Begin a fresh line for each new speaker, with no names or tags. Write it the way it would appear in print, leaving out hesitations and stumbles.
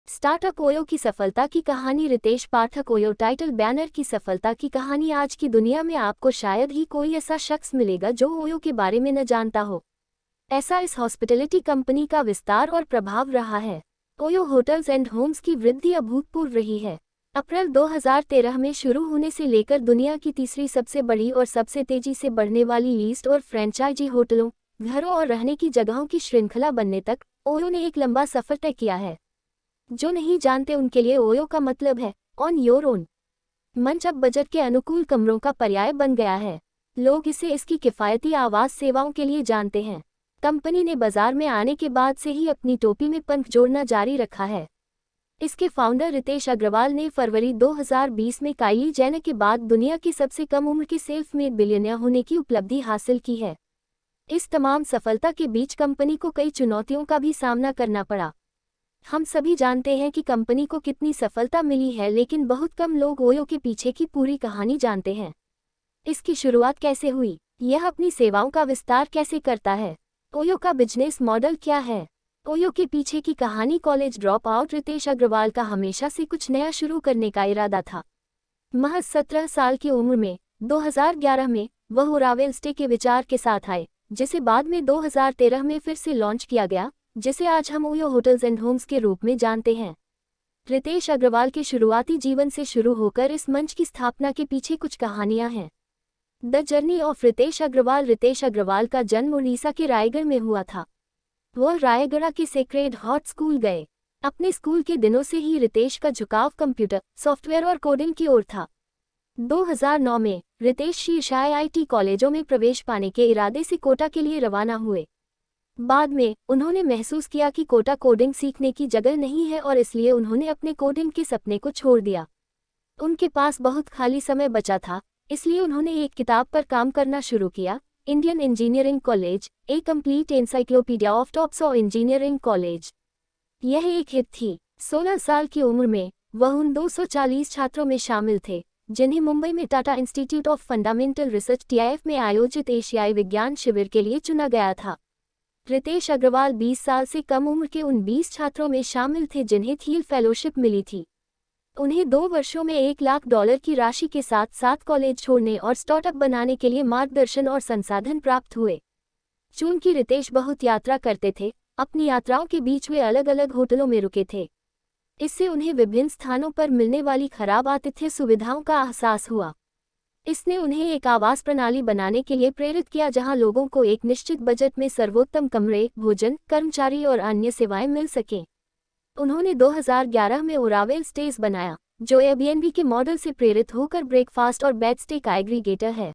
Startup OYO की सफलता की कहानी। रितेश पाठक। ओयो टाइटल बैनर की सफलता की कहानी। आज की दुनिया में आपको शायद ही कोई ऐसा शख्स मिलेगा जो ओयो के बारे में न जानता हो। ऐसा इस हॉस्पिटैलिटी कंपनी का विस्तार और प्रभाव रहा है। ओयो होटल्स एंड होम्स की वृद्धि अभूतपूर्व रही है। अप्रैल 2013 में शुरू होने से लेकर दुनिया की तीसरी सबसे बड़ी और सबसे तेजी से बढ़ने वाली लीज्ड और फ्रेंचाइजी होटलों, घरों और रहने की जगहों की श्रृंखला बनने तक ओयो ने एक लंबा सफर तय किया है। जो नहीं जानते उनके लिए ओयो का मतलब है ऑन योर ओन मंच। अब बजट के अनुकूल कमरों का पर्याय बन गया है। लोग इसे इसकी किफ़ायती आवास सेवाओं के लिए जानते हैं। कंपनी ने बाजार में आने के बाद से ही अपनी टोपी में पंख जोड़ना जारी रखा है। इसके फाउंडर रितेश अग्रवाल ने फरवरी 2020 में काइली जेनर के बाद दुनिया की सबसे कम उम्र के सेल्फ मेड बिलियनियर होने की उपलब्धि हासिल की है। इस तमाम सफलता के बीच कंपनी को कई चुनौतियों का भी सामना करना पड़ा। हम सभी जानते हैं कि कंपनी को कितनी सफलता मिली है, लेकिन बहुत कम लोग ओयो के पीछे की पूरी कहानी जानते हैं। इसकी शुरुआत कैसे हुई, यह अपनी सेवाओं का विस्तार कैसे करता है, ओयो का बिजनेस मॉडल क्या है, ओयो के पीछे की कहानी। College drop out Ritesh Agarwal का हमेशा से कुछ नया शुरू करने का इरादा था। महज 17 साल की उम्र में 2011 में वह ओरावेल स्टे के विचार के साथ आए, जिसे बाद में 2013 में फिर से लॉन्च किया गया, जिसे आज हम ओयो होटल्स एंड होम्स के रूप में जानते हैं। रितेश अग्रवाल के शुरुआती जीवन से शुरू होकर इस मंच की स्थापना के पीछे कुछ कहानियां हैं। The journey of Ritesh Agarwal. Ritesh Agarwal का जन्म उड़ीसा के रायगढ़ में हुआ था। वह रायगढ़ के सेक्रेड हार्ट स्कूल गए। अपने स्कूल के दिनों से ही रितेश का झुकाव कंप्यूटर, सॉफ्टवेयर और कोडिंग की ओर था। 2009 में रितेश शीर्ष IIT कॉलेजों में प्रवेश पाने के इरादे से कोटा के लिए रवाना हुए। बाद में उन्होंने महसूस किया कि कोटा कोडिंग सीखने की जगह नहीं है और इसलिए उन्होंने अपने कोडिंग के सपने को छोड़ दिया। उनके पास बहुत खाली समय बचा था, इसलिए उन्होंने एक किताब पर काम करना शुरू किया, Indian engineering college, A complete encyclopedia of tops of engineering college. यह एक हिट थी। 16 साल की उम्र में वह उन 240 छात्रों में शामिल थे जिन्हें मुंबई में Tata institute of fundamental research TIF में आयोजित एशियाई विज्ञान शिविर के लिए चुना गया था। रितेश अग्रवाल 20 साल से कम उम्र के उन 20 छात्रों में शामिल थे जिन्हें थील फेलोशिप मिली थी। उन्हें 2 वर्षों में $1 लाख की राशि के साथ 7 कॉलेज छोड़ने और स्टार्टअप बनाने के लिए मार्गदर्शन और संसाधन प्राप्त हुए। चूंकि रितेश बहुत यात्रा करते थे, अपनी यात्राओं के बीच वे अलग अलग होटलों में रुके थे। इससे उन्हें विभिन्न स्थानों पर मिलने वाली खराब आतिथ्य सुविधाओं का एहसास हुआ। इसने उन्हें एक आवास प्रणाली बनाने के लिए प्रेरित किया जहां लोगों को एक निश्चित बजट में सर्वोत्तम कमरे, भोजन, कर्मचारी और अन्य सेवाएं मिल सकें। उन्होंने 2011 में ओरावेल स्टेज बनाया, जो एयरबीएनबी के मॉडल से प्रेरित होकर ब्रेकफास्ट और बेड स्टे का एग्रीगेटर है।